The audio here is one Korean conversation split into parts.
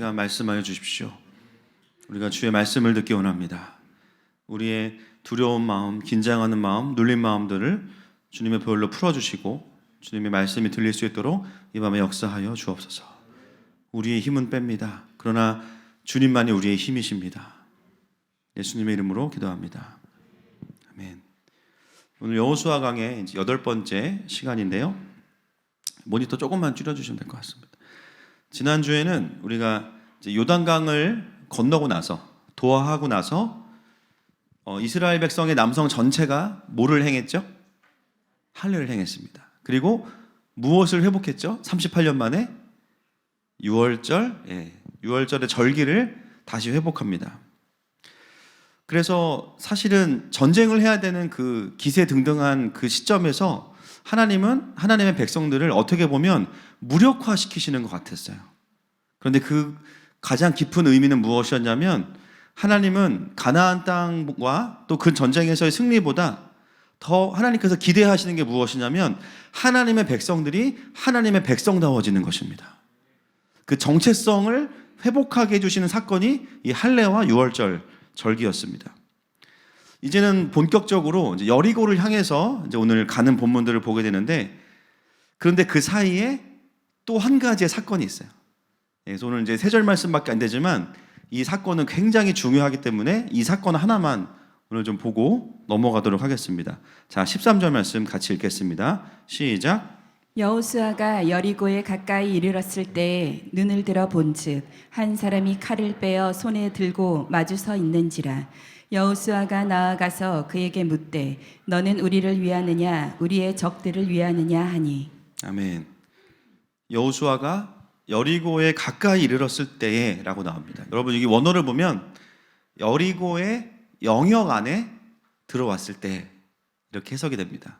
시간 말씀하여 주십시오. 우리가 주의 말씀을 듣기 원합니다. 우리의 두려운 마음, 긴장하는 마음, 눌린 마음들을 주님의 보혈로 풀어주시고 주님의 말씀이 들릴 수 있도록 이 밤에 역사하여 주옵소서. 우리의 힘은 뺍니다. 그러나 주님만이 우리의 힘이십니다. 예수님의 이름으로 기도합니다. 아멘. 오늘 여호수아 강의 이제 8번째 시간인데요. 모니터 조금만 줄여주시면 될 것 같습니다. 지난주에는 우리가 이제 요단강을 건너고 나서 도하하고 나서 이스라엘 백성의 남성 전체가 뭐를 행했죠? 할례를 행했습니다. 그리고 무엇을 회복했죠? 38년 만에 유월절의 절기를 다시 회복합니다. 그래서 사실은 전쟁을 해야 되는 그 기세등등한 그 시점에서 하나님은 하나님의 백성들을 어떻게 보면 무력화시키시는 것 같았어요. 그런데 그 가장 깊은 의미는 무엇이었냐면 하나님은 가나안 땅과 또 그 전쟁에서의 승리보다 더 하나님께서 기대하시는 게 무엇이냐면 하나님의 백성들이 하나님의 백성다워지는 것입니다. 그 정체성을 회복하게 해주시는 사건이 이 할례와 유월절 절기였습니다. 이제는 본격적으로 이제 여리고를 향해서 이제 오늘 가는 본문들을 보게 되는데, 그런데 그 사이에 또 한 가지의 사건이 있어요. 그래서 오늘 이제 3절 말씀밖에 안 되지만 이 사건은 굉장히 중요하기 때문에 이 사건 하나만 오늘 좀 보고 넘어가도록 하겠습니다. 자, 13절 말씀 같이 읽겠습니다. 시작. 여호수아가 여리고에 가까이 이르렀을 때에 눈을 들어 본즉 한 사람이 칼을 빼어 손에 들고 마주 서 있는지라. 여호수아가 나아가서 그에게 묻되 너는 우리를 위하느냐 우리의 적들을 위하느냐 하니. 아멘. 여호수아가 여리고에 가까이 이르렀을 때에 라고 나옵니다. 여러분, 여기 원어를 보면 여리고의 영역 안에 들어왔을 때 이렇게 해석이 됩니다.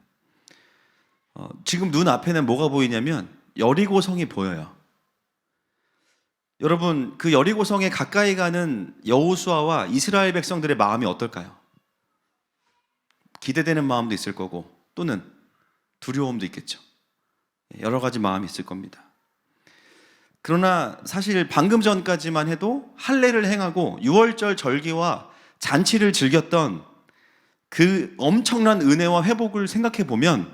지금 눈 앞에는 뭐가 보이냐면 여리고 성이 보여요. 여러분, 그 여리고 성에 가까이 가는 여호수아와 이스라엘 백성들의 마음이 어떨까요? 기대되는 마음도 있을 거고 또는 두려움도 있겠죠. 여러 가지 마음이 있을 겁니다. 그러나 사실 방금 전까지만 해도 할례를 행하고 유월절 절기와 잔치를 즐겼던 그 엄청난 은혜와 회복을 생각해 보면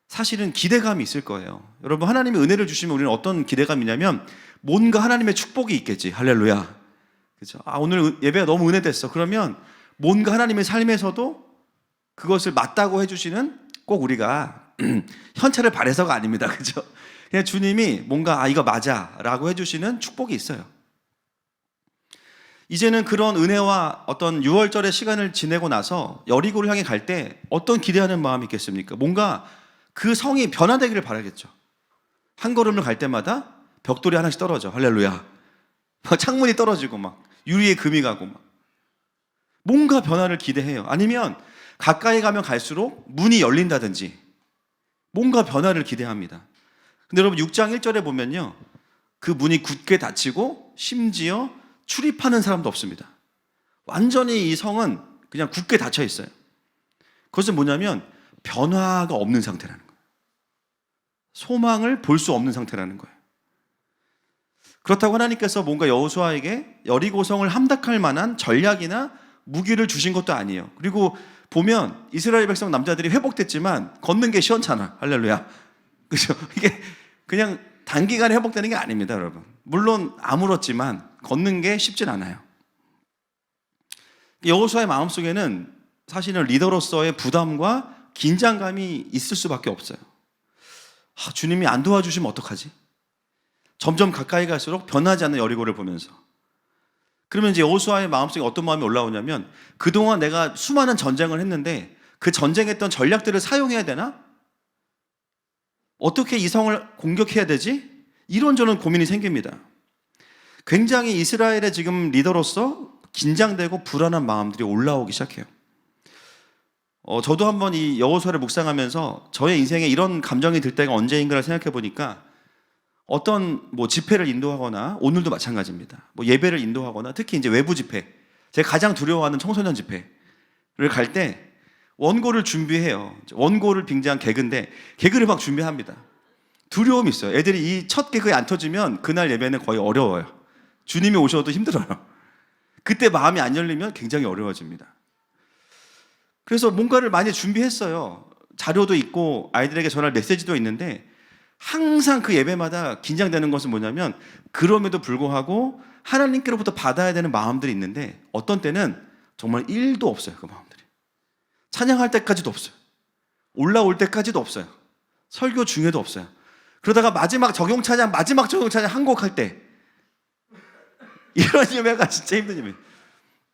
사실은 기대감이 있을 거예요. 여러분, 하나님이 은혜를 주시면 우리는 어떤 기대감이냐면 뭔가 하나님의 축복이 있겠지. 할렐루야. 그렇죠? 오늘 예배가 너무 은혜됐어. 그러면 뭔가 하나님의 삶에서도 그것을 맞다고 해주시는, 꼭 우리가 현찰을 바래서가 아닙니다. 그렇죠? 그냥 주님이 뭔가 이거 맞아라고 해주시는 축복이 있어요. 이제는 그런 은혜와 어떤 유월절의 시간을 지내고 나서 여리고를 향해 갈 때 어떤 기대하는 마음이 있겠습니까? 뭔가 그 성이 변화되기를 바라겠죠. 한 걸음을 갈 때마다 벽돌이 하나씩 떨어져. 할렐루야. 창문이 떨어지고 막 유리에 금이 가고 막 뭔가 변화를 기대해요. 아니면 가까이 가면 갈수록 문이 열린다든지 뭔가 변화를 기대합니다. 근데 여러분, 6장 1절에 보면요, 그 문이 굳게 닫히고 심지어 출입하는 사람도 없습니다. 완전히 이 성은 그냥 굳게 닫혀 있어요. 그것은 뭐냐면 변화가 없는 상태라는 거예요. 소망을 볼 수 없는 상태라는 거예요. 그렇다고 하나님께서 뭔가 여호수아에게 여리고성을 함락할 만한 전략이나 무기를 주신 것도 아니에요. 그리고 보면 이스라엘 백성 남자들이 회복됐지만 걷는 게 시원찮아. 할렐루야. 그죠? 이게 그냥 단기간에 회복되는 게 아닙니다, 여러분. 물론 아물었지만 걷는 게 쉽진 않아요. 여호수아의 마음속에는 사실은 리더로서의 부담과 긴장감이 있을 수밖에 없어요. 주님이 안 도와주시면 어떡하지? 점점 가까이 갈수록 변하지 않는 여리고를 보면서. 그러면 이제 여호수아의 마음속에 어떤 마음이 올라오냐면 그동안 내가 수많은 전쟁을 했는데 그 전쟁했던 전략들을 사용해야 되나? 어떻게 이 성을 공격해야 되지? 이런저런 고민이 생깁니다. 굉장히 이스라엘의 지금 리더로서 긴장되고 불안한 마음들이 올라오기 시작해요. 저도 한번 이 여호수아를 묵상하면서 저의 인생에 이런 감정이 들 때가 언제인가를 생각해 보니까 어떤 집회를 인도하거나, 오늘도 마찬가지입니다. 예배를 인도하거나, 특히 이제 외부 집회, 제가 가장 두려워하는 청소년 집회를 갈 때 원고를 준비해요. 원고를 빙자한 개그인데 개그를 막 준비합니다. 두려움이 있어요. 애들이 이 첫 개그에 안 터지면 그날 예배는 거의 어려워요. 주님이 오셔도 힘들어요. 그때 마음이 안 열리면 굉장히 어려워집니다. 그래서 뭔가를 많이 준비했어요. 자료도 있고 아이들에게 전할 메시지도 있는데 항상 그 예배마다 긴장되는 것은 뭐냐면 그럼에도 불구하고 하나님께로부터 받아야 되는 마음들이 있는데 어떤 때는 정말 1도 없어요. 그 마음들이. 찬양할 때까지도 없어요. 올라올 때까지도 없어요. 설교 중에도 없어요. 그러다가 마지막 적용 찬양 한 곡 할 때 이런 예배가 진짜 힘든 예배.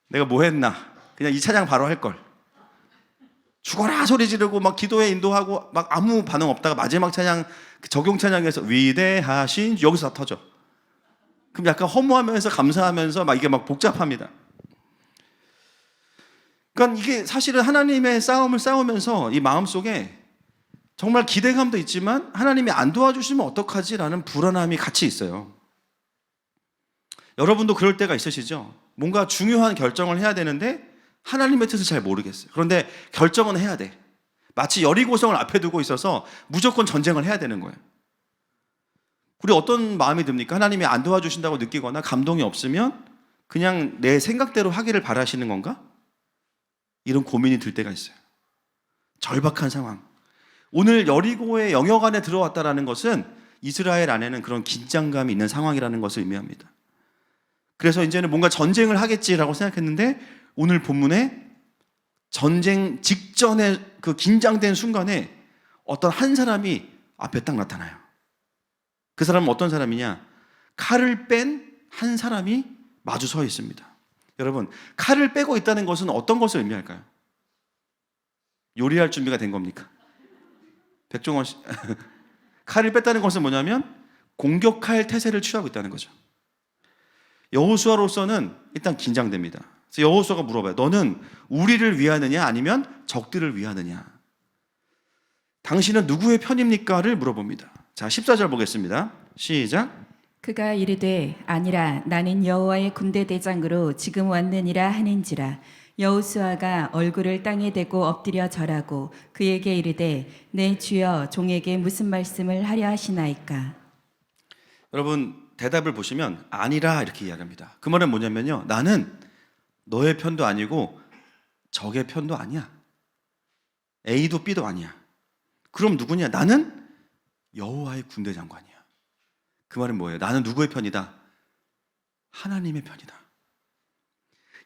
내가 뭐 했나? 그냥 이 찬양 바로 할 걸. 죽어라 소리 지르고 막 기도에 인도하고 막 아무 반응 없다가 마지막 찬양 적용 찬양에서 위대하신 여기서 다 터져. 그럼 약간 허무하면서 감사하면서 막 이게 막 복잡합니다. 그러니까 이게 사실은 하나님의 싸움을 싸우면서 이 마음속에 정말 기대감도 있지만 하나님이 안 도와주시면 어떡하지라는 불안함이 같이 있어요. 여러분도 그럴 때가 있으시죠? 뭔가 중요한 결정을 해야 되는데 하나님의 뜻을 잘 모르겠어요. 그런데 결정은 해야 돼. 마치 여리고성을 앞에 두고 있어서 무조건 전쟁을 해야 되는 거예요. 우리 어떤 마음이 듭니까? 하나님이 안 도와주신다고 느끼거나 감동이 없으면 그냥 내 생각대로 하기를 바라시는 건가? 이런 고민이 들 때가 있어요. 절박한 상황. 오늘 여리고의 영역 안에 들어왔다는 것은 이스라엘 안에는 그런 긴장감이 있는 상황이라는 것을 의미합니다. 그래서 이제는 뭔가 전쟁을 하겠지라고 생각했는데 오늘 본문에 전쟁 직전에 그 긴장된 순간에 어떤 한 사람이 앞에 딱 나타나요. 그 사람은 어떤 사람이냐? 칼을 뺀 한 사람이 마주 서 있습니다. 여러분, 칼을 빼고 있다는 것은 어떤 것을 의미할까요? 요리할 준비가 된 겁니까? 백종원 씨. 칼을 뺐다는 것은 뭐냐면 공격할 태세를 취하고 있다는 거죠. 여호수아로서는 일단 긴장됩니다. 그래서 여호수아가 물어봐요. 너는 우리를 위하느냐 아니면 적들을 위하느냐? 당신은 누구의 편입니까?를 물어봅니다. 자, 14절 보겠습니다. 시작. 그가 이르되 아니라 나는 여호와의 군대 대장으로 지금 왔느니라 하는지라. 여호수아가 얼굴을 땅에 대고 엎드려 절하고 그에게 이르되 내 주여 종에게 무슨 말씀을 하려 하시나이까? 여러분 대답을 보시면 아니라 이렇게 이야기합니다. 그 말은 뭐냐면요. 나는 너의 편도 아니고 적의 편도 아니야. A도 B도 아니야. 그럼 누구냐? 나는 여호와의 군대 장관이야. 그 말은 뭐예요? 나는 누구의 편이다? 하나님의 편이다.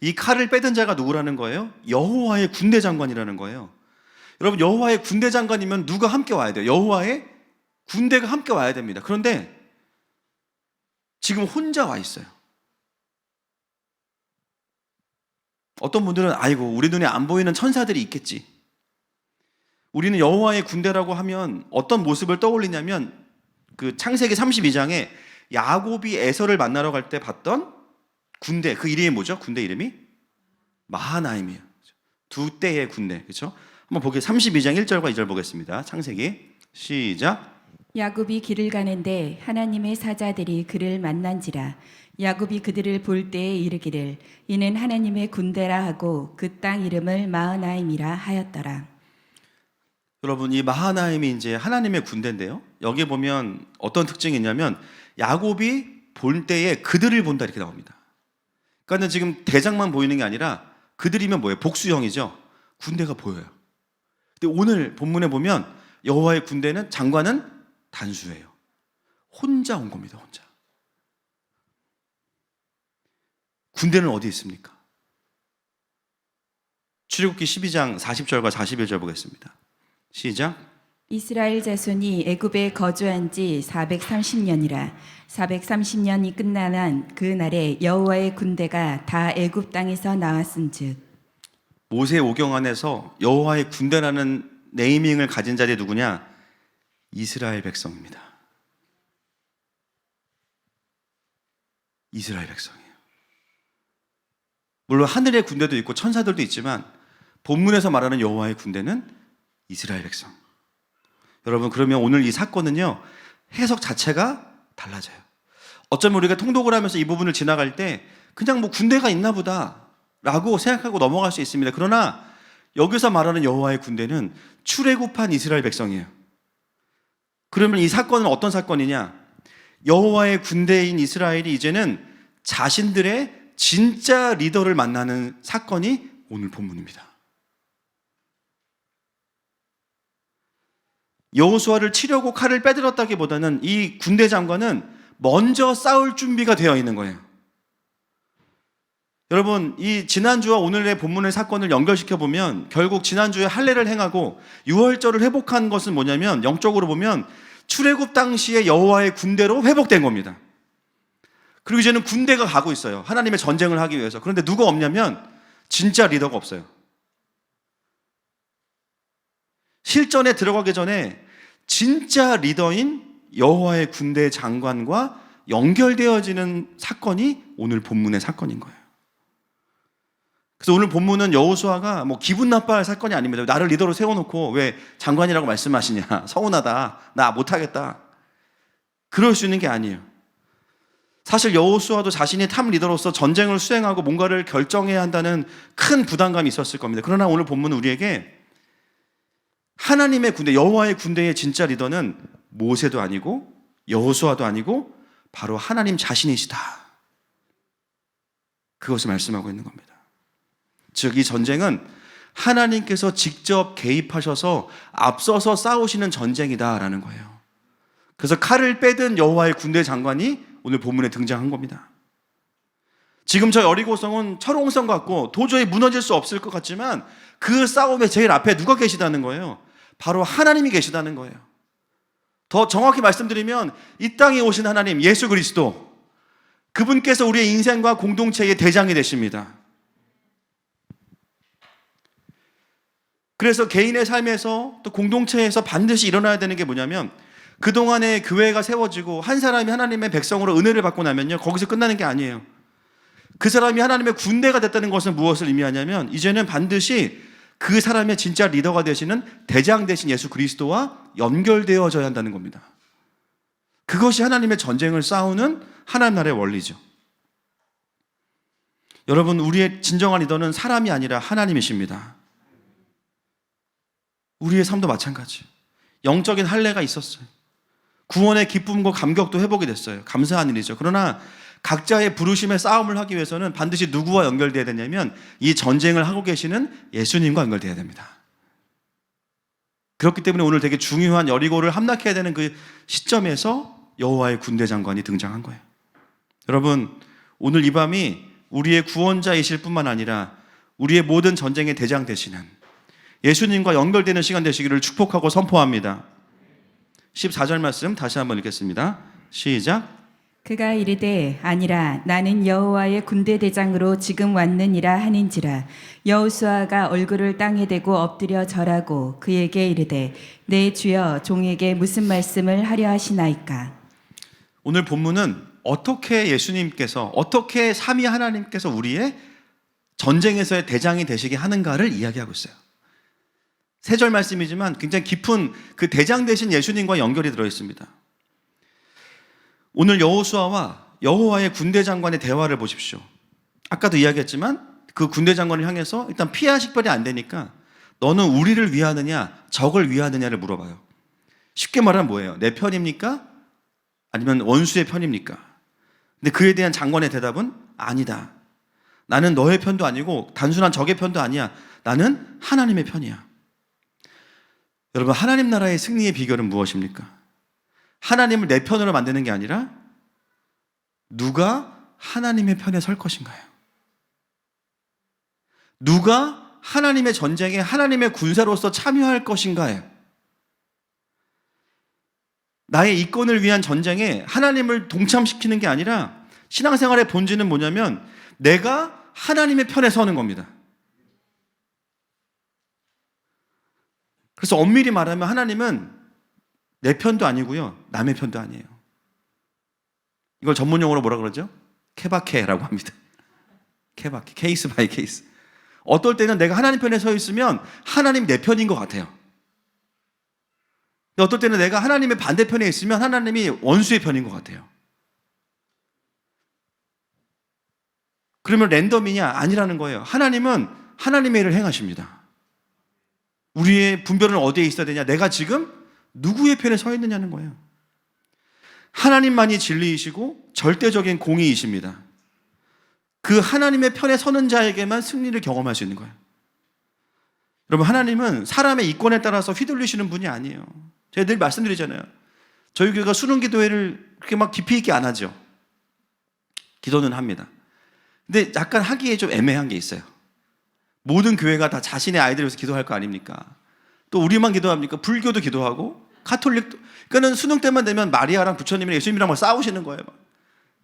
이 칼을 빼든 자가 누구라는 거예요? 여호와의 군대 장관이라는 거예요. 여러분 여호와의 군대 장관이면 누가 함께 와야 돼요? 여호와의 군대가 함께 와야 됩니다. 그런데 지금 혼자 와 있어요. 어떤 분들은 아이고 우리 눈에 안 보이는 천사들이 있겠지. 우리는 여호와의 군대라고 하면 어떤 모습을 떠올리냐면 그 창세기 32장에 야곱이 에서를 만나러 갈 때 봤던 군대, 그 이름이 뭐죠? 군대 이름이? 마하나임이에요. 두 때의 군대. 그렇죠? 한번 보게 32장 1절과 2절 보겠습니다. 창세기 시작. 야곱이 길을 가는데 하나님의 사자들이 그를 만난지라. 야곱이 그들을 볼 때에 이르기를 이는 하나님의 군대라 하고 그 땅 이름을 마하나임이라 하였더라. 여러분 이 마하나임이 이제 하나님의 군대인데요. 여기 보면 어떤 특징이 있냐면 야곱이 볼 때에 그들을 본다 이렇게 나옵니다. 그러니까 지금 대장만 보이는 게 아니라 그들이면 뭐예요? 복수형이죠. 군대가 보여요. 근데 오늘 본문에 보면 여호와의 군대는 장관은 단수예요. 혼자 온 겁니다. 혼자. 군대는 어디 있습니까? 출애굽기 12장 40절과 41절 보겠습니다. 시작. 이스라엘 자손이 애굽에 거주한 지 430년이라. 430년이 끝나난 그 날에 여호와의 군대가 다 애굽 땅에서 나왔은즉. 모세 오경 안에서 여호와의 군대라는 네이밍을 가진 자들이 누구냐? 이스라엘 백성입니다. 이스라엘 백성이에요. 물론 하늘의 군대도 있고 천사들도 있지만 본문에서 말하는 여호와의 군대는 이스라엘 백성. 여러분 그러면 오늘 이 사건은요 해석 자체가 달라져요. 어쩌면 우리가 통독을 하면서 이 부분을 지나갈 때 그냥 뭐 군대가 있나 보다 라고 생각하고 넘어갈 수 있습니다. 그러나 여기서 말하는 여호와의 군대는 출애굽한 이스라엘 백성이에요. 그러면 이 사건은 어떤 사건이냐? 여호와의 군대인 이스라엘이 이제는 자신들의 진짜 리더를 만나는 사건이 오늘 본문입니다. 여호수아를 치려고 칼을 빼들었다기보다는 이 군대 장관은 먼저 싸울 준비가 되어 있는 거예요. 여러분, 이 지난주와 오늘의 본문의 사건을 연결시켜 보면 결국 지난주에 할례를 행하고 유월절을 회복한 것은 뭐냐면 영적으로 보면 출애굽 당시에 여호와의 군대로 회복된 겁니다. 그리고 이제는 군대가 가고 있어요. 하나님의 전쟁을 하기 위해서. 그런데 누가 없냐면 진짜 리더가 없어요. 실전에 들어가기 전에 진짜 리더인 여호와의 군대 장관과 연결되어지는 사건이 오늘 본문의 사건인 거예요. 그래서 오늘 본문은 여호수아가 뭐 기분 나빠할 사건이 아닙니다. 나를 리더로 세워놓고 왜 장관이라고 말씀하시냐, 서운하다, 나 못하겠다, 그럴 수 있는 게 아니에요. 사실 여호수아도 자신이 탑 리더로서 전쟁을 수행하고 뭔가를 결정해야 한다는 큰 부담감이 있었을 겁니다. 그러나 오늘 본문은 우리에게 하나님의 군대, 여호와의 군대의 진짜 리더는 모세도 아니고 여호수아도 아니고 바로 하나님 자신이시다, 그것을 말씀하고 있는 겁니다. 즉, 이 전쟁은 하나님께서 직접 개입하셔서 앞서서 싸우시는 전쟁이다라는 거예요. 그래서 칼을 빼든 여호와의 군대 장관이 오늘 본문에 등장한 겁니다. 지금 저 여리고성은 철옹성 같고 도저히 무너질 수 없을 것 같지만 그 싸움의 제일 앞에 누가 계시다는 거예요? 바로 하나님이 계시다는 거예요. 더 정확히 말씀드리면 이 땅에 오신 하나님, 예수 그리스도, 그분께서 우리의 인생과 공동체의 대장이 되십니다. 그래서 개인의 삶에서 또 공동체에서 반드시 일어나야 되는 게 뭐냐면, 그동안에 교회가 세워지고 한 사람이 하나님의 백성으로 은혜를 받고 나면요, 거기서 끝나는 게 아니에요. 그 사람이 하나님의 군대가 됐다는 것은 무엇을 의미하냐면, 이제는 반드시 그 사람의 진짜 리더가 되시는 대장 되신 예수 그리스도와 연결되어져야 한다는 겁니다. 그것이 하나님의 전쟁을 싸우는 하나님 나라의 원리죠. 여러분, 우리의 진정한 리더는 사람이 아니라 하나님이십니다. 우리의 삶도 마찬가지. 영적인 할례가 있었어요. 구원의 기쁨과 감격도 회복이 됐어요. 감사한 일이죠. 그러나 각자의 부르심의 싸움을 하기 위해서는 반드시 누구와 연결되어야 되냐면 이 전쟁을 하고 계시는 예수님과 연결되어야 됩니다. 그렇기 때문에 오늘 되게 중요한 여리고를 함락해야 되는 그 시점에서 여호와의 군대 장관이 등장한 거예요. 여러분, 오늘 이 밤이 우리의 구원자이실 뿐만 아니라 우리의 모든 전쟁의 대장 되시는 예수님과 연결되는 시간 되시기를 축복하고 선포합니다. 14절 말씀 다시 한번 읽겠습니다. 시작. 그가 이르되 아니라 나는 여호와의 군대 대장으로 지금 왔느니라 하는지라. 여호수아가 얼굴을 땅에 대고 엎드려 절하고 그에게 이르되 내 주여 종에게 무슨 말씀을 하려 하시나이까. 오늘 본문은 어떻게 예수님께서, 어떻게 삼위 하나님께서 우리의 전쟁에서의 대장이 되시게 하는가를 이야기하고 있어요. 세 절 말씀이지만 굉장히 깊은 그 대장 되신 예수님과 연결이 들어 있습니다. 오늘 여호수아와 여호와의 군대 장관의 대화를 보십시오. 아까도 이야기했지만 그 군대 장관을 향해서 일단 피하 식별이 안 되니까 너는 우리를 위하느냐 적을 위하느냐를 물어봐요. 쉽게 말하면 뭐예요? 내 편입니까? 아니면 원수의 편입니까? 근데 그에 대한 장관의 대답은 아니다. 나는 너의 편도 아니고 단순한 적의 편도 아니야. 나는 하나님의 편이야. 여러분, 하나님 나라의 승리의 비결은 무엇입니까? 하나님을 내 편으로 만드는 게 아니라 누가 하나님의 편에 설 것인가요? 누가 하나님의 전쟁에 하나님의 군사로서 참여할 것인가요? 나의 이권을 위한 전쟁에 하나님을 동참시키는 게 아니라 신앙생활의 본질은 뭐냐면 내가 하나님의 편에 서는 겁니다. 그래서 엄밀히 말하면 하나님은 내 편도 아니고요, 남의 편도 아니에요. 이걸 전문용어로 뭐라 그러죠? 케바케라고 합니다. 케바케, 케이스 바이 케이스. 어떨 때는 내가 하나님 편에 서 있으면 하나님 내 편인 것 같아요. 어떨 때는 내가 하나님의 반대편에 있으면 하나님이 원수의 편인 것 같아요. 그러면 랜덤이냐? 아니라는 거예요. 하나님은 하나님의 일을 행하십니다. 우리의 분별은 어디에 있어야 되냐? 내가 지금 누구의 편에 서 있느냐는 거예요. 하나님만이 진리이시고 절대적인 공의이십니다. 그 하나님의 편에 서는 자에게만 승리를 경험할 수 있는 거예요. 여러분, 하나님은 사람의 이권에 따라서 휘둘리시는 분이 아니에요. 제가 늘 말씀드리잖아요. 저희 교회가 수능 기도회를 그렇게 막 깊이 있게 안 하죠. 기도는 합니다. 근데 약간 하기에 좀 애매한 게 있어요. 모든 교회가 다 자신의 아이들을 위해서 기도할 거 아닙니까? 또 우리만 기도합니까? 불교도 기도하고 가톨릭도. 그러니까는 수능 때만 되면 마리아랑 부처님이랑 예수님이랑 막 싸우시는 거예요. 막.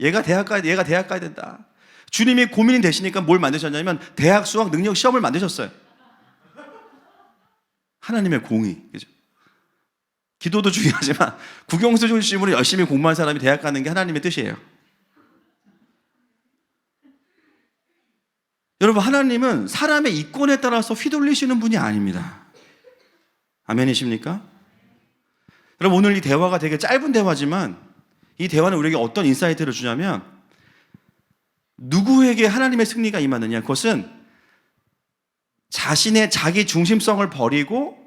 얘가 대학 가야 된다. 주님이 고민이 되시니까 뭘 만드셨냐면 대학 수학 능력 시험을 만드셨어요. 하나님의 공의. 그죠? 기도도 중요하지만 국영수 중심으로 열심히 공부한 사람이 대학 가는 게 하나님의 뜻이에요. 여러분, 하나님은 사람의 이권에 따라서 휘둘리시는 분이 아닙니다. 아멘이십니까? 여러분, 오늘 이 대화가 되게 짧은 대화지만 이 대화는 우리에게 어떤 인사이트를 주냐면 누구에게 하나님의 승리가 임하느냐, 그것은 자신의 자기 중심성을 버리고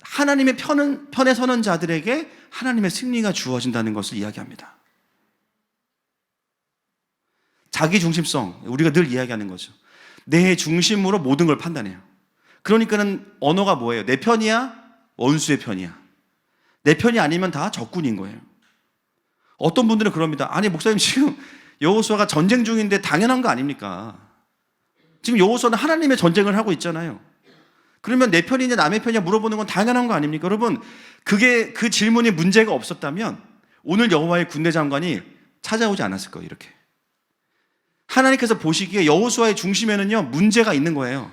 하나님의 편에 서는 자들에게 하나님의 승리가 주어진다는 것을 이야기합니다. 자기 중심성, 우리가 늘 이야기하는 거죠. 내 중심으로 모든 걸 판단해요. 그러니까는 언어가 뭐예요? 내 편이야? 원수의 편이야? 내 편이 아니면 다 적군인 거예요. 어떤 분들은 그럽니다. 아니, 목사님, 지금 여호수아가 전쟁 중인데 당연한 거 아닙니까? 지금 여호수아는 하나님의 전쟁을 하고 있잖아요. 그러면 내 편이냐 남의 편이냐 물어보는 건 당연한 거 아닙니까? 여러분, 그게 그 질문이 문제가 없었다면 오늘 여호와의 군대 장관이 찾아오지 않았을 거예요. 이렇게 하나님께서 보시기에 여호수아의 중심에는요 문제가 있는 거예요.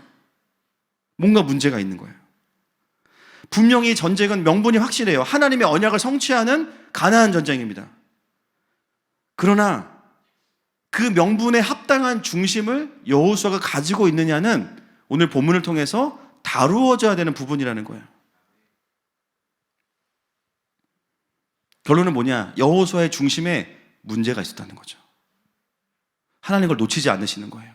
뭔가 문제가 있는 거예요. 분명히 전쟁은 명분이 확실해요. 하나님의 언약을 성취하는 가나안 전쟁입니다. 그러나 그 명분에 합당한 중심을 여호수아가 가지고 있느냐는 오늘 본문을 통해서 다루어져야 되는 부분이라는 거예요. 결론은 뭐냐? 여호수아의 중심에 문제가 있었다는 거죠. 하나님 걸 놓치지 않으시는 거예요.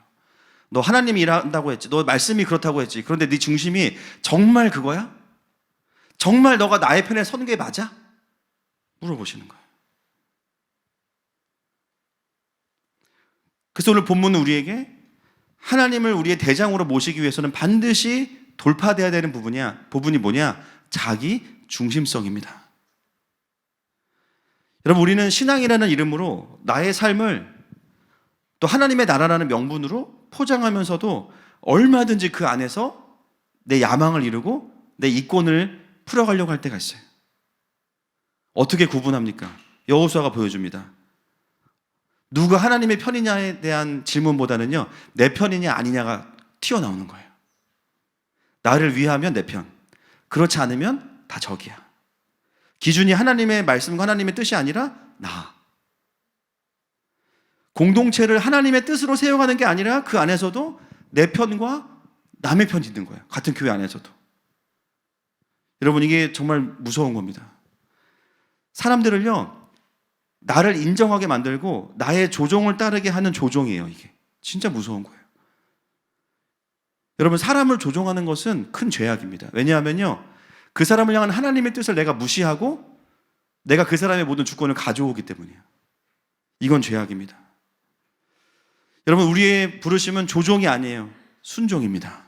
너 하나님이 일한다고 했지. 너 말씀이 그렇다고 했지. 그런데 네 중심이 정말 그거야? 정말 너가 나의 편에 서는 게 맞아? 물어보시는 거예요. 그래서 오늘 본문은 우리에게 하나님을 우리의 대장으로 모시기 위해서는 반드시 돌파돼야 되는 부분이 뭐냐? 자기 중심성입니다. 여러분, 우리는 신앙이라는 이름으로 나의 삶을 또 하나님의 나라라는 명분으로 포장하면서도 얼마든지 그 안에서 내 야망을 이루고 내 이권을 풀어가려고 할 때가 있어요. 어떻게 구분합니까? 여호수아가 보여줍니다. 누가 하나님의 편이냐에 대한 질문보다는요, 내 편이냐 아니냐가 튀어나오는 거예요. 나를 위하면 내 편, 그렇지 않으면 다 적이야. 기준이 하나님의 말씀과 하나님의 뜻이 아니라 나. 공동체를 하나님의 뜻으로 세워가는 게 아니라 그 안에서도 내 편과 남의 편이 있는 거예요. 같은 교회 안에서도. 여러분, 이게 정말 무서운 겁니다. 사람들을요, 나를 인정하게 만들고 나의 조종을 따르게 하는 조종이에요. 이게 진짜 무서운 거예요. 여러분, 사람을 조종하는 것은 큰 죄악입니다. 왜냐하면요, 그 사람을 향한 하나님의 뜻을 내가 무시하고 내가 그 사람의 모든 주권을 가져오기 때문이에요. 이건 죄악입니다. 여러분, 우리의 부르심은 조종이 아니에요. 순종입니다.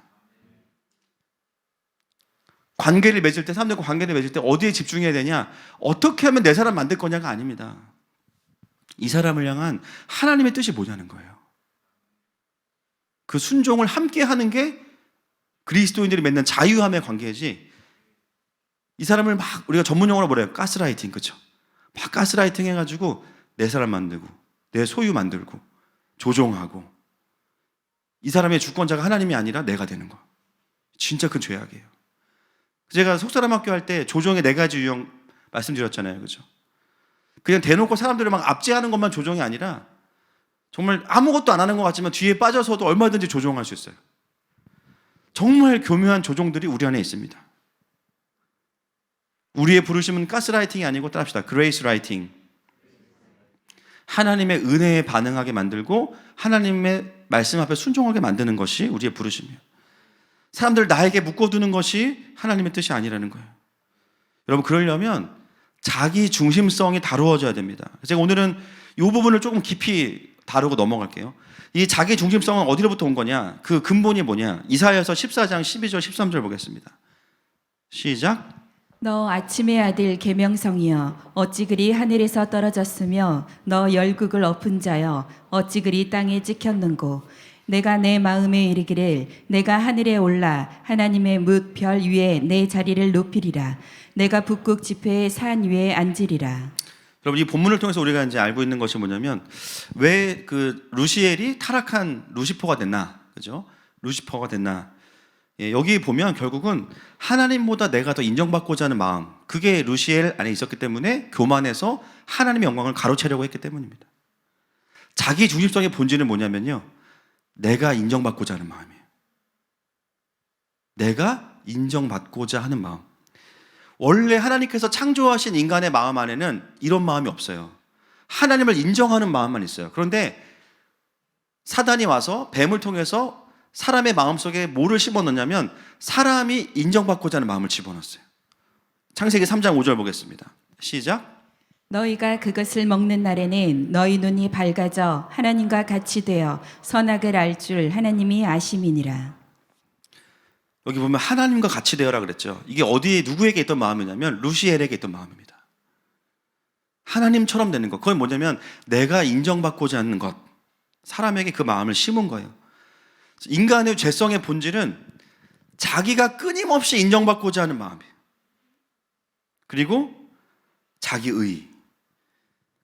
관계를 맺을 때, 사람들과 관계를 맺을 때 어디에 집중해야 되냐? 어떻게 하면 내 사람 만들 거냐가 아닙니다. 이 사람을 향한 하나님의 뜻이 뭐냐는 거예요. 그 순종을 함께 하는 게 그리스도인들이 맺는 자유함의 관계지, 이 사람을 막 우리가 전문용어로 뭐래요? 가스라이팅, 그렇죠? 막 가스라이팅 해가지고 내 사람 만들고 내 소유 만들고 조종하고 이 사람의 주권자가 하나님이 아니라 내가 되는 거. 진짜 큰 죄악이에요. 제가 속사람 학교 할 때 조종의 4가지 유형 말씀드렸잖아요. 그죠? 그냥 대놓고 사람들을 막 압제하는 것만 조종이 아니라 정말 아무것도 안 하는 것 같지만 뒤에 빠져서도 얼마든지 조종할 수 있어요. 정말 교묘한 조종들이 우리 안에 있습니다. 우리의 부르심은 가스라이팅이 아니고 따라합시다. 그레이스 라이팅. 하나님의 은혜에 반응하게 만들고 하나님의 말씀 앞에 순종하게 만드는 것이 우리의 부르심이에요. 사람들 나에게 묶어두는 것이 하나님의 뜻이 아니라는 거예요. 여러분, 그러려면 자기 중심성이 다루어져야 됩니다. 제가 오늘은 이 부분을 조금 깊이 다루고 넘어갈게요. 이 자기 중심성은 어디로부터 온 거냐? 그 근본이 뭐냐? 이사야서 14장 12절 13절 보겠습니다. 시작. 너 아침의 아들 계명성이여 어찌 그리 하늘에서 떨어졌으며 너 열국을 엎은 자여 어찌 그리 땅에 찍혔는고 내가 내 마음에 이르기를 내가 하늘에 올라 하나님의 뭇 별 위에 내 자리를 높이리라 내가 북극 지폐의 산 위에 앉으리라. 여러분, 이 본문을 통해서 우리가 이제 알고 있는 것이 뭐냐면 왜 그 루시엘이 타락한 루시퍼가 됐나, 그죠? 루시퍼가 됐나? 예, 여기 보면 결국은 하나님보다 내가 더 인정받고자 하는 마음, 그게 루시엘 안에 있었기 때문에 교만해서 하나님의 영광을 가로채려고 했기 때문입니다. 자기 중심성의 본질은 뭐냐면요, 내가 인정받고자 하는 마음이에요. 내가 인정받고자 하는 마음. 원래 하나님께서 창조하신 인간의 마음 안에는 이런 마음이 없어요. 하나님을 인정하는 마음만 있어요. 그런데 사단이 와서 뱀을 통해서 사람의 마음속에 뭐를 집어넣냐면 사람이 인정받고자 하는 마음을 집어넣었어요. 창세기 3장 5절 보겠습니다. 시작. 너희가 그것을 먹는 날에는 너희 눈이 밝아져 하나님과 같이 되어 선악을 알 줄 하나님이 아심이니라. 여기 보면 하나님과 같이 되어라 그랬죠. 이게 어디에 누구에게 있던 마음이냐면 루시엘에게 있던 마음입니다. 하나님처럼 되는 것. 그건 뭐냐면 내가 인정받고자 하는 것. 사람에게 그 마음을 심은 거예요. 인간의 죄성의 본질은 자기가 끊임없이 인정받고자 하는 마음이에요. 그리고 자기의.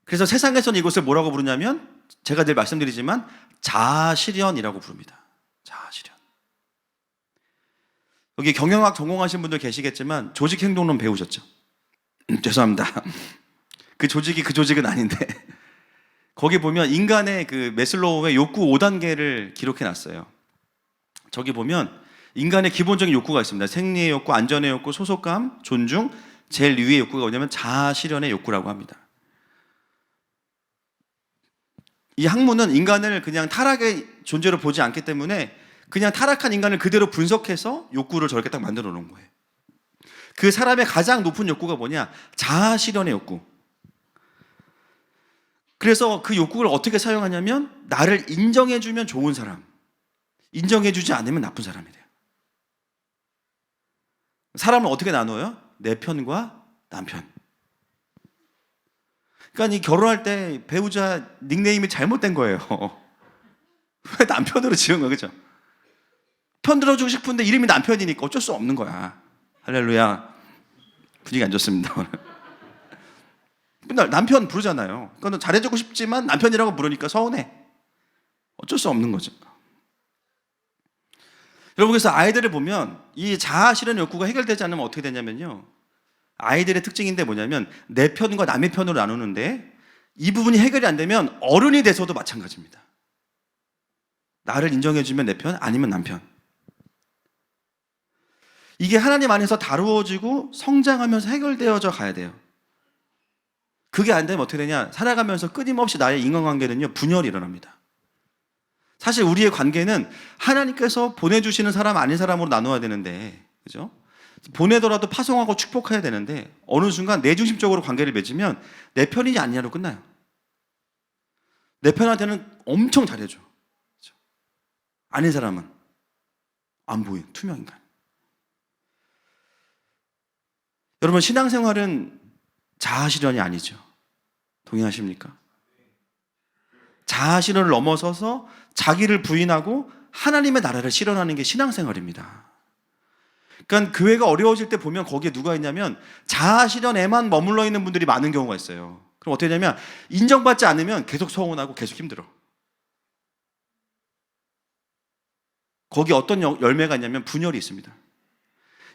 그래서 세상에서는 이것을 뭐라고 부르냐면 제가 늘 말씀드리지만 자아실현이라고 부릅니다. 자아실현. 여기 경영학 전공하신 분들 계시겠지만 조직행동론 배우셨죠? 죄송합니다. 그 조직이 그 조직은 아닌데 거기 보면 인간의 그 매슬로우의 욕구 5단계를 기록해 놨어요. 저기 보면 인간의 기본적인 욕구가 있습니다. 생리의 욕구, 안전의 욕구, 소속감, 존중, 제일 위의 욕구가 뭐냐면 자아실현의 욕구라고 합니다. 이 학문은 인간을 그냥 타락의 존재로 보지 않기 때문에 그냥 타락한 인간을 그대로 분석해서 욕구를 저렇게 딱 만들어 놓은 거예요. 그 사람의 가장 높은 욕구가 뭐냐? 자아실현의 욕구. 그래서 그 욕구를 어떻게 사용하냐면 나를 인정해주면 좋은 사람, 인정해주지 않으면 나쁜 사람이 돼요. 사람을 어떻게 나눠요? 내 편과 남편. 그러니까 이 결혼할 때 배우자 닉네임이 잘못된 거예요. 왜 남편으로 지은 거예요, 그죠? 편 들어주고 싶은데 이름이 남편이니까 어쩔 수 없는 거야. 할렐루야. 분위기 안 좋습니다. 맨날 남편 부르잖아요. 그러니까 잘해주고 싶지만 남편이라고 부르니까 서운해. 어쩔 수 없는 거죠. 여러분, 그래서 아이들을 보면 이 자아실현 욕구가 해결되지 않으면 어떻게 되냐면요, 아이들의 특징인데 뭐냐면 내 편과 남의 편으로 나누는데 이 부분이 해결이 안 되면 어른이 돼서도 마찬가지입니다. 나를 인정해주면 내 편, 아니면 남편. 이게 하나님 안에서 다루어지고 성장하면서 해결되어져 가야 돼요. 그게 안 되면 어떻게 되냐? 살아가면서 끊임없이 나의 인간관계는요, 분열이 일어납니다. 사실 우리의 관계는 하나님께서 보내주시는 사람 아닌 사람으로 나눠야 되는데, 그죠? 보내더라도 파송하고 축복해야 되는데 어느 순간 내 중심적으로 관계를 맺으면 내 편이냐 아니냐로 끝나요. 내 편한테는 엄청 잘해줘. 그죠? 아닌 사람은 안 보여. 투명인간. 여러분, 신앙생활은 자아실현이 아니죠. 동의하십니까? 자아실현을 넘어서서 자기를 부인하고 하나님의 나라를 실현하는 게 신앙생활입니다. 그러니까 교회가 어려워질 때 보면 거기에 누가 있냐면 자아실현에만 머물러 있는 분들이 많은 경우가 있어요. 그럼 어떻게 되냐면 인정받지 않으면 계속 서운하고 계속 힘들어. 거기 어떤 열매가 있냐면 분열이 있습니다.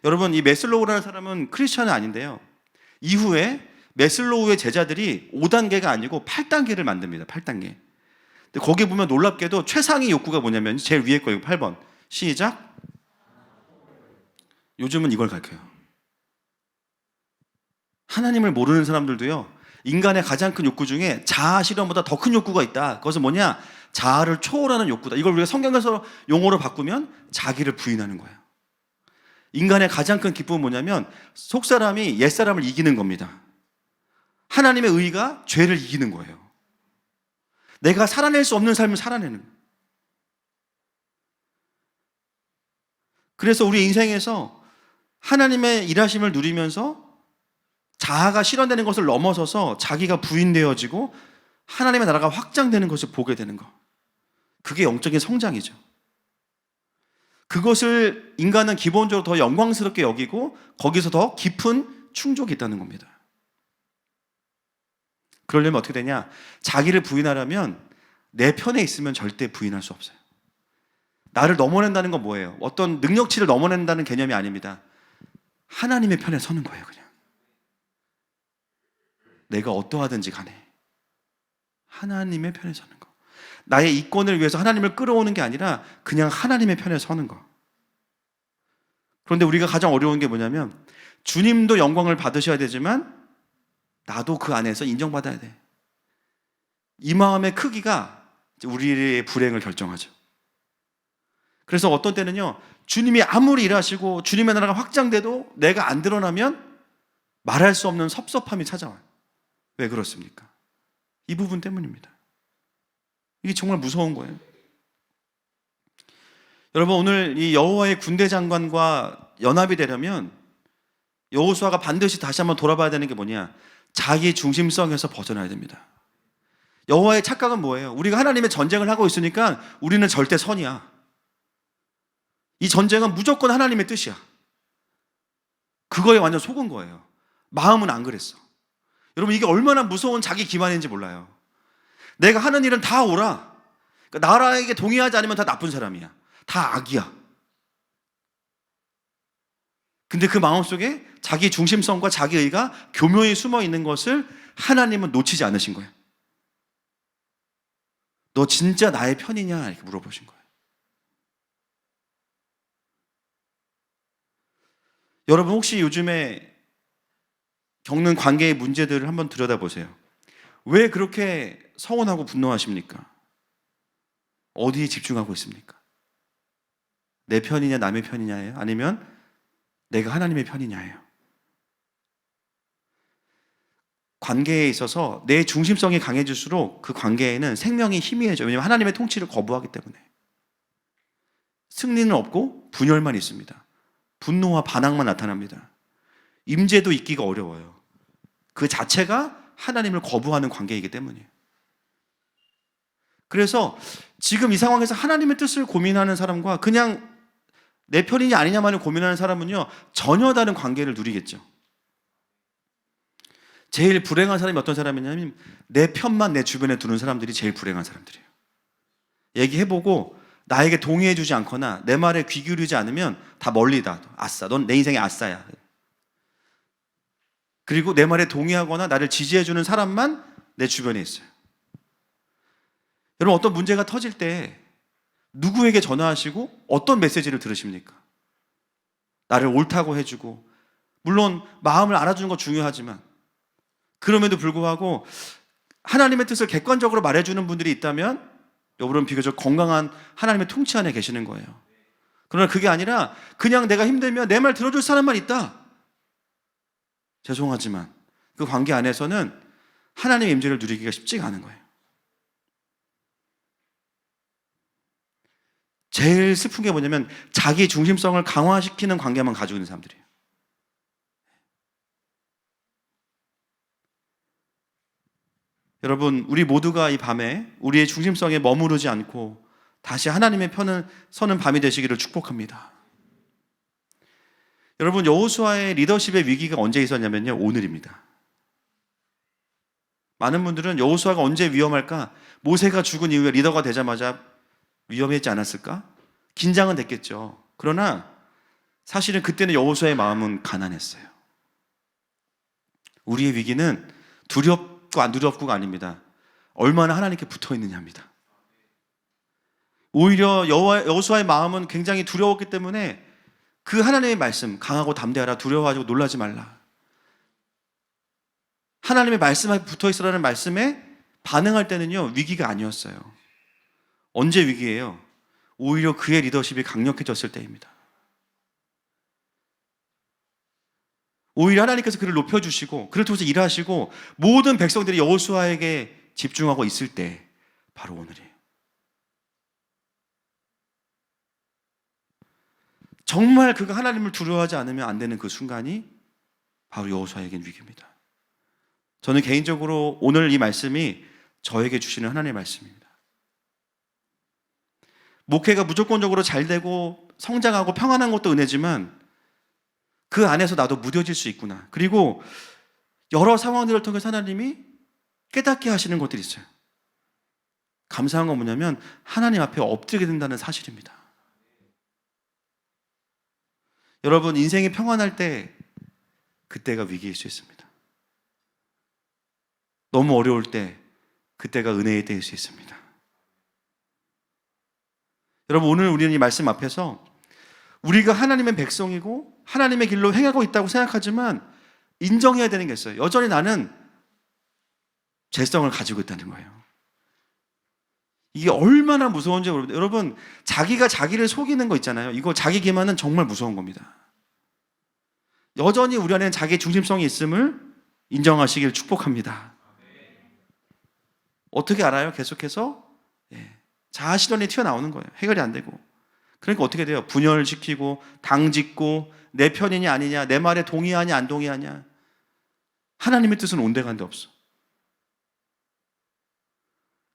여러분, 이 매슬로우라는 사람은 크리스천은 아닌데요, 이후에 매슬로우의 제자들이 5단계가 아니고 8단계를 만듭니다. 8단계. 근데 거기 보면 놀랍게도 최상위 욕구가 뭐냐면 제일 위에 거예요. 8번. 시작. 요즘은 이걸 가르쳐요. 하나님을 모르는 사람들도요, 인간의 가장 큰 욕구 중에 자아 실현보다 더 큰 욕구가 있다. 그것은 뭐냐? 자아를 초월하는 욕구다. 이걸 우리가 성경에서 용어로 바꾸면 자기를 부인하는 거예요. 인간의 가장 큰 기쁨은 뭐냐면 속사람이 옛사람을 이기는 겁니다. 하나님의 의가 죄를 이기는 거예요. 내가 살아낼 수 없는 삶을 살아내는 거예요. 그래서 우리 인생에서 하나님의 일하심을 누리면서 자아가 실현되는 것을 넘어서서 자기가 부인되어지고 하나님의 나라가 확장되는 것을 보게 되는 것. 그게 영적인 성장이죠. 그것을 인간은 기본적으로 더 영광스럽게 여기고 거기서 더 깊은 충족이 있다는 겁니다. 그러려면 어떻게 되냐? 자기를 부인하려면 내 편에 있으면 절대 부인할 수 없어요. 나를 넘어낸다는 건 뭐예요? 어떤 능력치를 넘어낸다는 개념이 아닙니다. 하나님의 편에 서는 거예요, 그냥. 내가 어떠하든지 간에 하나님의 편에 서는 거. 나의 이권을 위해서 하나님을 끌어오는 게 아니라 그냥 하나님의 편에 서는 거. 그런데 우리가 가장 어려운 게 뭐냐면 주님도 영광을 받으셔야 되지만 나도 그 안에서 인정받아야 돼. 이 마음의 크기가 우리의 불행을 결정하죠. 그래서 어떤 때는요, 주님이 아무리 일하시고 주님의 나라가 확장돼도 내가 안 드러나면 말할 수 없는 섭섭함이 찾아와요. 왜 그렇습니까? 이 부분 때문입니다. 이게 정말 무서운 거예요. 여러분, 오늘 이 여호와의 군대 장관과 연합이 되려면 여호수아가 반드시 다시 한번 돌아봐야 되는 게 뭐냐? 자기 중심성에서 벗어나야 됩니다. 여호와의 착각은 뭐예요? 우리가 하나님의 전쟁을 하고 있으니까 우리는 절대 선이야. 이 전쟁은 무조건 하나님의 뜻이야. 그거에 완전 속은 거예요. 마음은 안 그랬어. 여러분, 이게 얼마나 무서운 자기 기만인지 몰라요. 내가 하는 일은 다 옳아. 그러니까 나라에게 동의하지 않으면 다 나쁜 사람이야. 다 악이야. 근데 그 마음속에 자기 중심성과 자기의가 교묘히 숨어 있는 것을 하나님은 놓치지 않으신 거예요. 너 진짜 나의 편이냐? 이렇게 물어보신 거예요. 여러분, 혹시 요즘에 겪는 관계의 문제들을 한번 들여다보세요. 왜 그렇게 서운하고 분노하십니까? 어디에 집중하고 있습니까? 내 편이냐 남의 편이냐예요? 아니면 내가 하나님의 편이냐예요? 관계에 있어서 내 중심성이 강해질수록 그 관계에는 생명이 희미해져요. 왜냐하면 하나님의 통치를 거부하기 때문에. 승리는 없고 분열만 있습니다. 분노와 반항만 나타납니다. 임재도 있기가 어려워요. 그 자체가 하나님을 거부하는 관계이기 때문이에요. 그래서 지금 이 상황에서 하나님의 뜻을 고민하는 사람과 그냥 내 편이냐 아니냐만을 고민하는 사람은요, 전혀 다른 관계를 누리겠죠. 제일 불행한 사람이 어떤 사람이냐면 내 편만 내 주변에 두는 사람들이 제일 불행한 사람들이에요. 얘기해보고 나에게 동의해주지 않거나 내 말에 귀 기울이지 않으면 다 멀리다. 아싸, 넌 내 인생의 아싸야. 그리고 내 말에 동의하거나 나를 지지해주는 사람만 내 주변에 있어요. 여러분, 어떤 문제가 터질 때 누구에게 전화하시고 어떤 메시지를 들으십니까? 나를 옳다고 해주고, 물론 마음을 알아주는 거 중요하지만 그럼에도 불구하고 하나님의 뜻을 객관적으로 말해주는 분들이 있다면 여러분, 비교적 건강한 하나님의 통치 안에 계시는 거예요. 그러나 그게 아니라 그냥 내가 힘들면 내 말 들어줄 사람만 있다. 죄송하지만 그 관계 안에서는 하나님의 임재를 누리기가 쉽지가 않은 거예요. 제일 슬픈 게 뭐냐면 자기 중심성을 강화시키는 관계만 가지고 있는 사람들이에요. 여러분, 우리 모두가 이 밤에 우리의 중심성에 머무르지 않고 다시 하나님의 편을 서는 밤이 되시기를 축복합니다. 여러분, 여호수아의 리더십의 위기가 언제 있었냐면요, 오늘입니다. 많은 분들은 여호수아가 언제 위험할까? 모세가 죽은 이후에 리더가 되자마자 위험했지 않았을까? 긴장은 됐겠죠. 그러나 사실은 그때는 여호수아의 마음은 가난했어요. 우리의 위기는 두렵고 안 두렵고가 아닙니다. 얼마나 하나님께 붙어 있느냐입니다. 오히려 여호수아의 마음은 굉장히 두려웠기 때문에 그 하나님의 말씀, 강하고 담대하라, 두려워하지 놀라지 말라, 하나님의 말씀에 붙어 있으라는 말씀에 반응할 때는요, 위기가 아니었어요. 언제 위기예요? 오히려 그의 리더십이 강력해졌을 때입니다. 오히려 하나님께서 그를 높여주시고 그를 통해서 일하시고 모든 백성들이 여호수아에게 집중하고 있을 때 바로 오늘이에요. 정말 그가 하나님을 두려워하지 않으면 안 되는 그 순간이 바로 여호수아에겐 위기입니다. 저는 개인적으로 오늘 이 말씀이 저에게 주시는 하나님의 말씀입니다. 목회가 무조건적으로 잘 되고 성장하고 평안한 것도 은혜지만 그 안에서 나도 무뎌질 수 있구나. 그리고 여러 상황들을 통해서 하나님이 깨닫게 하시는 것들이 있어요. 감사한 건 뭐냐면 하나님 앞에 엎드리게 된다는 사실입니다. 여러분, 인생이 평안할 때 그때가 위기일 수 있습니다. 너무 어려울 때 그때가 은혜의 때일 수 있습니다. 여러분, 오늘 우리는 이 말씀 앞에서 우리가 하나님의 백성이고 하나님의 길로 행하고 있다고 생각하지만 인정해야 되는 게 있어요. 여전히 나는 죄성을 가지고 있다는 거예요. 이게 얼마나 무서운지 여러분, 자기가 자기를 속이는 거 있잖아요. 이거 자기 기만은 정말 무서운 겁니다. 여전히 우리 안에는 자기 중심성이 있음을 인정하시길 축복합니다. 어떻게 알아요? 계속해서 자아 실현이 튀어나오는 거예요. 해결이 안 되고. 그러니까 어떻게 돼요? 분열시키고 당짓고 내 편이냐 아니냐, 내 말에 동의하냐 안 동의하냐. 하나님의 뜻은 온데간데 없어.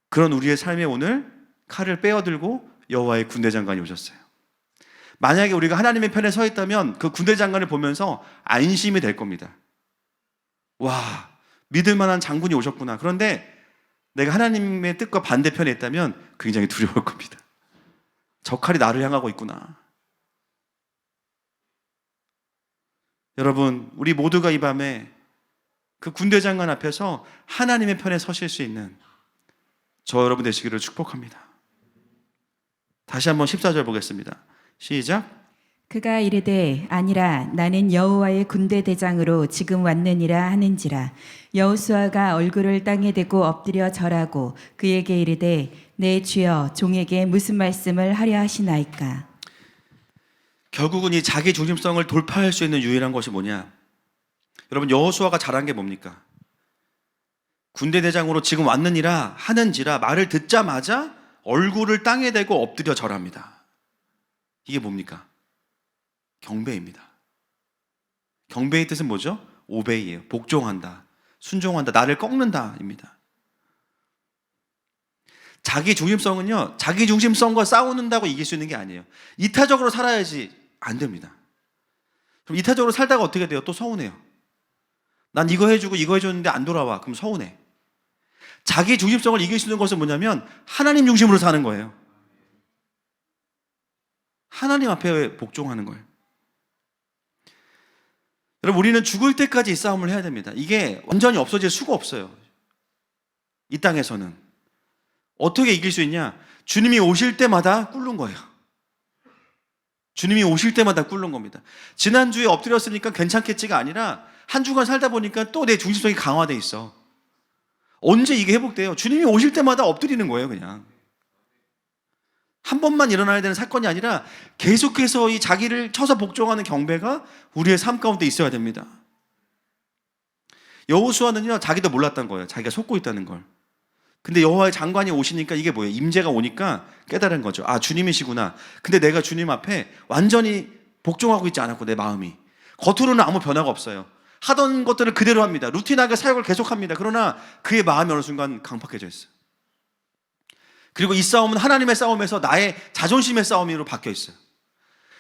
그런 우리의 삶에 오늘 칼을 빼어들고 여호와의 군대장관이 오셨어요. 만약에 우리가 하나님의 편에 서 있다면 그 군대장관을 보면서 안심이 될 겁니다. 와, 믿을 만한 장군이 오셨구나. 그런데 내가 하나님의 뜻과 반대편에 있다면 굉장히 두려울 겁니다. 저 칼이 나를 향하고 있구나. 여러분, 우리 모두가 이 밤에 그 군대장관 앞에서 하나님의 편에 서실 수 있는 저 여러분 되시기를 축복합니다. 다시 한번 14절 보겠습니다. 시작. 그가 이르되 아니라 나는 여호와의 군대 대장으로 지금 왔느니라 하는지라. 여호수아가 얼굴을 땅에 대고 엎드려 절하고 그에게 이르되 내 주여 종에게 무슨 말씀을 하려 하시나이까. 결국은 이 자기 중심성을 돌파할 수 있는 유일한 것이 뭐냐? 여러분, 여호수아가 잘한 게 뭡니까? 군대 대장으로 지금 왔느니라 하는지라 말을 듣자마자 얼굴을 땅에 대고 엎드려 절합니다. 이게 뭡니까? 경배입니다. 경배의 뜻은 뭐죠? 오베이예요. 복종한다, 순종한다, 나를 꺾는다입니다. 자기 중심성은요, 자기 중심성과 싸우는다고 이길 수 있는 게 아니에요. 이타적으로 살아야지 안 됩니다. 그럼 이타적으로 살다가 어떻게 돼요? 또 서운해요. 난 이거 해주고 이거 해줬는데 안 돌아와. 그럼 서운해. 자기 중심성을 이길 수 있는 것은 뭐냐면 하나님 중심으로 사는 거예요. 하나님 앞에 복종하는 거예요. 여러분, 우리는 죽을 때까지 이 싸움을 해야 됩니다. 이게 완전히 없어질 수가 없어요. 이 땅에서는. 어떻게 이길 수 있냐? 주님이 오실 때마다 꿇는 거예요. 주님이 오실 때마다 꿇는 겁니다. 지난주에 엎드렸으니까 괜찮겠지가 아니라 한 주간 살다 보니까 또 내 중심성이 강화돼 있어. 언제 이게 회복돼요? 주님이 오실 때마다 엎드리는 거예요, 그냥. 한 번만 일어나야 되는 사건이 아니라 계속해서 이 자기를 쳐서 복종하는 경배가 우리의 삶 가운데 있어야 됩니다. 여호수아는요, 자기도 몰랐던 거예요. 자기가 속고 있다는 걸. 근데 여호와의 장관이 오시니까 이게 뭐예요? 임재가 오니까 깨달은 거죠. 아, 주님이시구나. 근데 내가 주님 앞에 완전히 복종하고 있지 않았고, 내 마음이. 겉으로는 아무 변화가 없어요. 하던 것들을 그대로 합니다. 루틴하게 사역을 계속합니다. 그러나 그의 마음이 어느 순간 강팍해져 있어요. 그리고 이 싸움은 하나님의 싸움에서 나의 자존심의 싸움으로 바뀌어 있어요.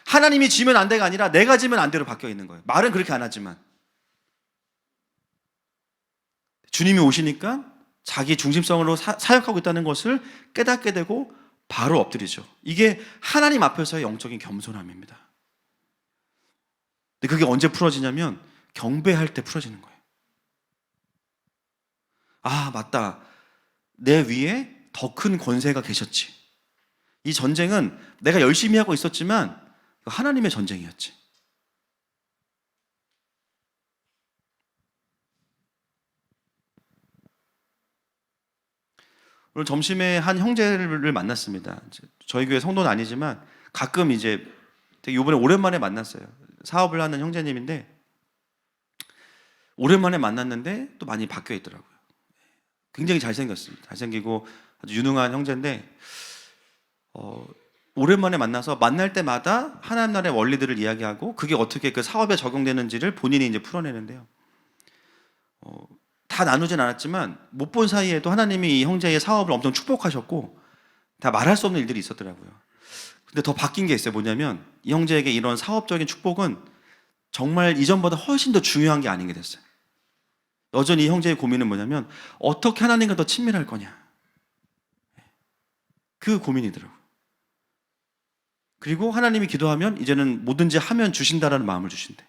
하나님이 지면 안 돼가 아니라 내가 지면 안 돼로 바뀌어 있는 거예요. 말은 그렇게 안 하지만. 주님이 오시니까 자기 중심성으로 사역하고 있다는 것을 깨닫게 되고 바로 엎드리죠. 이게 하나님 앞에서의 영적인 겸손함입니다. 근데 그게 언제 풀어지냐면 경배할 때 풀어지는 거예요. 아, 맞다. 내 위에 더 큰 권세가 계셨지. 이 전쟁은 내가 열심히 하고 있었지만 하나님의 전쟁이었지. 오늘 점심에 한 형제를 만났습니다. 저희 교회 성도는 아니지만 가끔 이제 되게 이번에 오랜만에 만났어요. 사업을 하는 형제님인데 오랜만에 만났는데 또 많이 바뀌어 있더라고요. 굉장히 잘생겼습니다. 잘생기고 아주 유능한 형제인데 오랜만에 만나서 만날 때마다 하나님 나라의 원리들을 이야기하고 그게 어떻게 그 사업에 적용되는지를 본인이 이제 풀어내는데요. 다 나누진 않았지만 못 본 사이에도 하나님이 이 형제의 사업을 엄청 축복하셨고 다 말할 수 없는 일들이 있었더라고요. 근데 더 바뀐 게 있어요. 뭐냐면 이 형제에게 이런 사업적인 축복은 정말 이전보다 훨씬 더 중요한 게 아닌 게 됐어요. 여전히 이 형제의 고민은 뭐냐면 어떻게 하나님과 더 친밀할 거냐. 그 고민이더라고요. 그리고 하나님이 기도하면 이제는 뭐든지 하면 주신다라는 마음을 주신대.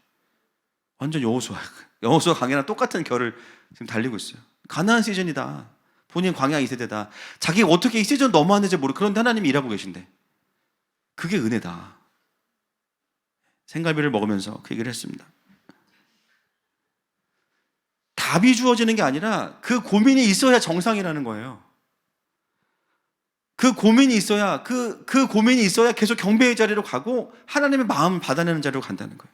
완전 여호수아 강이랑 똑같은 결을 지금 달리고 있어요. 가나안 시즌이다. 본인 광야 2세대다. 자기가 어떻게 이 시즌 넘어왔는지 모르고 그런데 하나님이 일하고 계신데 그게 은혜다. 생갈비를 먹으면서 그 얘기를 했습니다. 답이 주어지는 게 아니라 그 고민이 있어야 정상이라는 거예요. 그 고민이 있어야 그 고민이 있어야 계속 경배의 자리로 가고 하나님의 마음을 받아내는 자리로 간다는 거예요.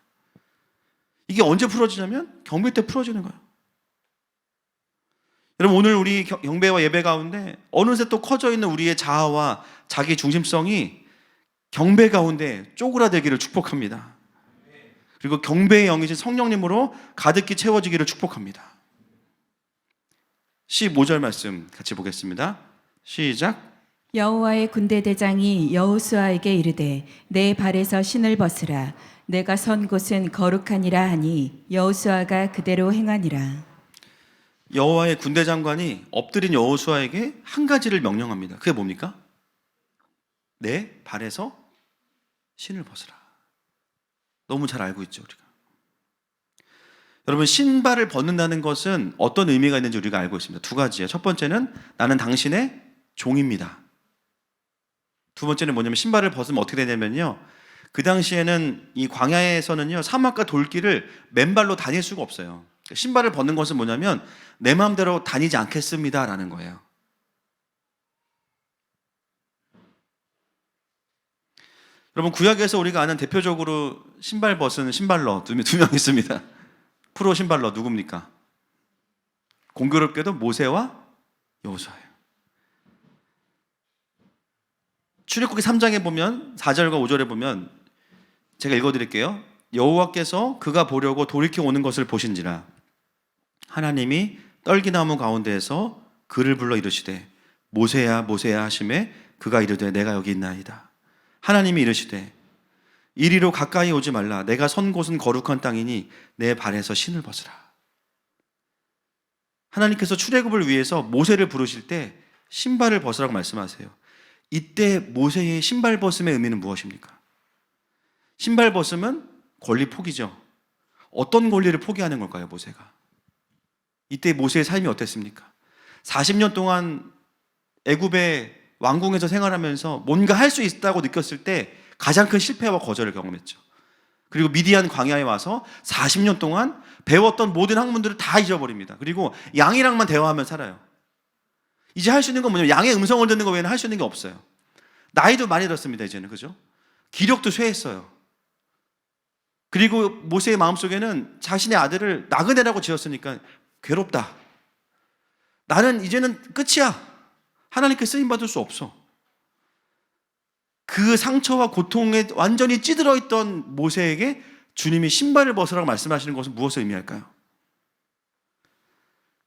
이게 언제 풀어지냐면 경배 때 풀어지는 거예요. 여러분 오늘 우리 경배와 예배 가운데 어느새 또 커져 있는 우리의 자아와 자기 중심성이 경배 가운데 쪼그라들기를 축복합니다. 그리고 경배의 영이신 성령님으로 가득히 채워지기를 축복합니다. 15절 말씀 같이 보겠습니다. 시작. 여호와의 군대 대장이 여호수아에게 이르되 내 발에서 신을 벗으라. 내가 선 곳은 거룩하니라 하니 여호수아가 그대로 행하니라. 여호와의 군대 장관이 엎드린 여호수아에게 한 가지를 명령합니다. 그게 뭡니까? 내 발에서 신을 벗으라. 너무 잘 알고 있죠, 우리가. 여러분, 신발을 벗는다는 것은 어떤 의미가 있는지 우리가 알고 있습니다. 두 가지예요. 첫 번째는 나는 당신의 종입니다. 두 번째는 뭐냐면 신발을 벗으면 어떻게 되냐면요. 그 당시에는 이 광야에서는요, 사막과 돌길을 맨발로 다닐 수가 없어요. 신발을 벗는 것은 뭐냐면 내 마음대로 다니지 않겠습니다라는 거예요. 여러분, 구약에서 우리가 아는 대표적으로 신발 벗은 신발러 두 명 있습니다. 프로 신발러 누굽니까? 공교롭게도 모세와 여호수아예요. 출애굽기 3장에 보면 4절과 5절에 보면 제가 읽어드릴게요. 여호와께서 그가 보려고 돌이켜 오는 것을 보신지라 하나님이 떨기나무 가운데에서 그를 불러 이르시되 모세야 모세야 하시매 그가 이르되 내가 여기 있나이다. 하나님이 이르시되 이리로 가까이 오지 말라. 내가 선 곳은 거룩한 땅이니 내 발에서 신을 벗으라. 하나님께서 출애굽을 위해서 모세를 부르실 때 신발을 벗으라고 말씀하세요. 이때 모세의 신발 벗음의 의미는 무엇입니까? 신발 벗음은 권리 포기죠. 어떤 권리를 포기하는 걸까요, 모세가? 이때 모세의 삶이 어땠습니까? 40년 동안 애굽의 왕궁에서 생활하면서 뭔가 할 수 있다고 느꼈을 때 가장 큰 실패와 거절을 경험했죠. 그리고 미디안 광야에 와서 40년 동안 배웠던 모든 학문들을 다 잊어버립니다. 그리고 양이랑만 대화하며 살아요. 이제 할 수 있는 건 뭐냐면 양의 음성을 듣는 거 외에는 할 수 있는 게 없어요. 나이도 많이 들었습니다, 이제는. 그죠? 기력도 쇠했어요. 그리고 모세의 마음속에는 자신의 아들을 나그네라고 지었으니까 괴롭다. 나는 이제는 끝이야. 하나님께 쓰임받을 수 없어. 그 상처와 고통에 완전히 찌들어 있던 모세에게 주님이 신발을 벗으라고 말씀하시는 것은 무엇을 의미할까요?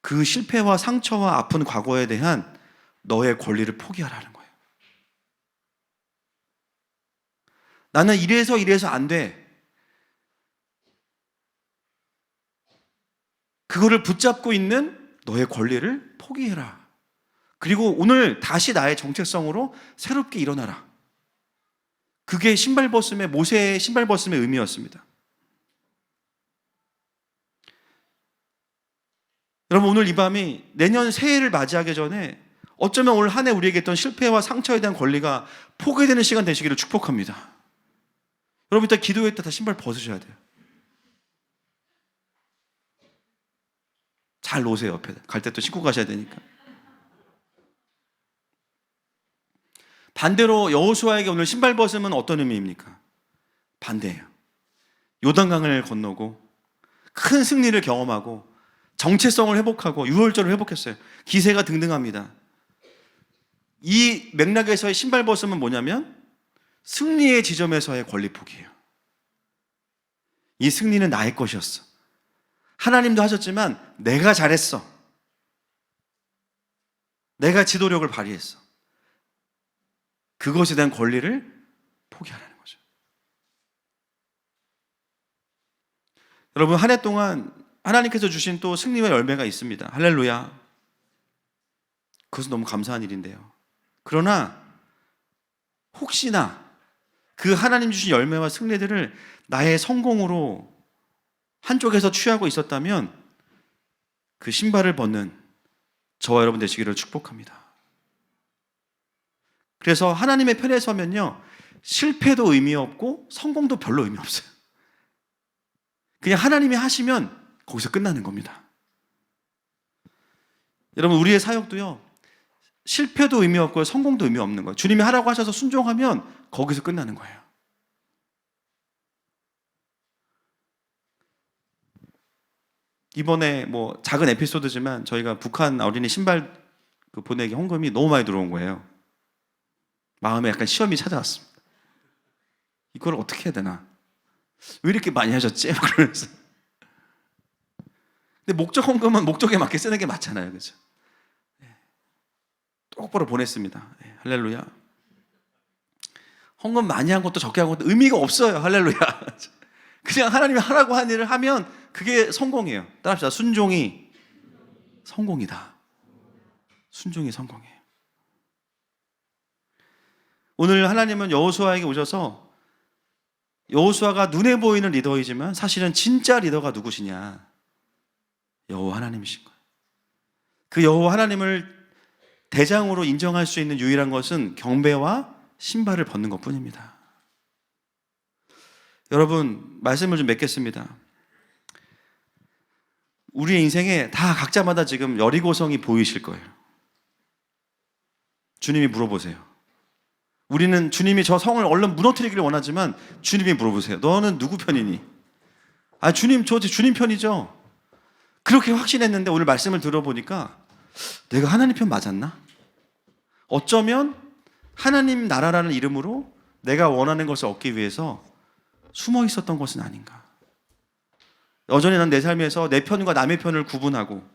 그 실패와 상처와 아픈 과거에 대한 너의 권리를 포기하라는 거예요. 나는 이래서 안 돼. 그거를 붙잡고 있는 너의 권리를 포기해라. 그리고 오늘 다시 나의 정체성으로 새롭게 일어나라. 그게 신발 벗음의 모세의 신발 벗음의 의미였습니다. 여러분, 오늘 이 밤이 내년 새해를 맞이하기 전에 어쩌면 올 한 해 우리에게 있던 실패와 상처에 대한 권리가 포기되는 시간 되시기를 축복합니다. 여러분, 이따 기도회 때 다 신발 벗으셔야 돼요. 잘 놓으세요. 옆에 갈 때 또 신고 가셔야 되니까. 반대로 여호수아에게 오늘 신발 벗음은 어떤 의미입니까? 반대예요. 요단강을 건너고 큰 승리를 경험하고 정체성을 회복하고 유월절을 회복했어요. 기세가 등등합니다. 이 맥락에서의 신발 벗음은 뭐냐면 승리의 지점에서의 권리 포기예요. 이 승리는 나의 것이었어. 하나님도 하셨지만 내가 잘했어. 내가 지도력을 발휘했어. 그것에 대한 권리를 포기하라는 거죠. 여러분, 한 해 동안 하나님께서 주신 또 승리와 열매가 있습니다. 할렐루야. 그것은 너무 감사한 일인데요. 그러나 혹시나 그 하나님 주신 열매와 승리들을 나의 성공으로 한쪽에서 취하고 있었다면 그 신발을 벗는 저와 여러분 되시기를 축복합니다. 그래서 하나님의 편에 서면요, 실패도 의미 없고 성공도 별로 의미 없어요. 그냥 하나님이 하시면 거기서 끝나는 겁니다. 여러분, 우리의 사역도요, 실패도 의미 없고 성공도 의미 없는 거예요. 주님이 하라고 하셔서 순종하면 거기서 끝나는 거예요. 이번에 뭐 작은 에피소드지만 저희가 북한 어린이 신발 보내기 헌금이 너무 많이 들어온 거예요. 마음에 약간 시험이 찾아왔습니다. 이걸 어떻게 해야 되나? 왜 이렇게 많이 하셨지? 그러면서. 근데 목적 헌금은 목적에 맞게 쓰는 게 맞잖아요. 그죠? 똑바로 보냈습니다. 할렐루야. 헌금 많이 한 것도 적게 한 것도 의미가 없어요. 할렐루야. 그냥 하나님이 하라고 한 일을 하면 그게 성공이에요. 따라합시다. 순종이 성공이다. 순종이 성공이에요. 오늘 하나님은 여호수아에게 오셔서, 여호수아가 눈에 보이는 리더이지만 사실은 진짜 리더가 누구시냐? 여호와 하나님이신 거예요. 그 여호와 하나님을 대장으로 인정할 수 있는 유일한 것은 경배와 신발을 벗는 것뿐입니다. 여러분, 말씀을 좀 맺겠습니다. 우리의 인생에 다 각자마다 지금 여리고성이 보이실 거예요. 주님이 물어보세요. 우리는 주님이 저 성을 얼른 무너뜨리기를 원하지만 주님이 물어보세요. 너는 누구 편이니? 아, 주님, 저 주님 편이죠. 그렇게 확신했는데 오늘 말씀을 들어보니까 내가 하나님 편 맞았나? 어쩌면 하나님 나라라는 이름으로 내가 원하는 것을 얻기 위해서 숨어 있었던 것은 아닌가. 여전히 난 내 삶에서 내 편과 남의 편을 구분하고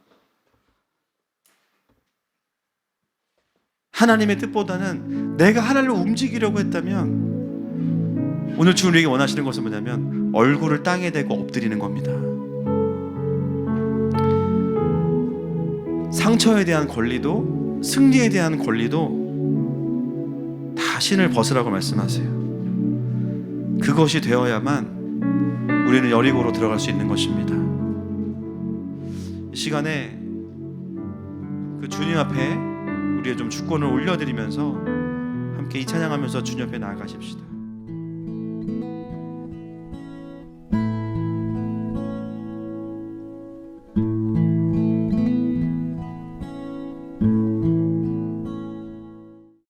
하나님의 뜻보다는 내가 하나님을 움직이려고 했다면 오늘 주 우리에게 원하시는 것은 뭐냐면 얼굴을 땅에 대고 엎드리는 겁니다. 상처에 대한 권리도 승리에 대한 권리도 다 신을 벗으라고 말씀하세요. 그것이 되어야만 우리는 여리고로 들어갈 수 있는 것입니다. 이 시간에 그 주님 앞에 우리의 좀 주권을 올려드리면서 함께 이 찬양하면서 주님 앞에 나아가십시다.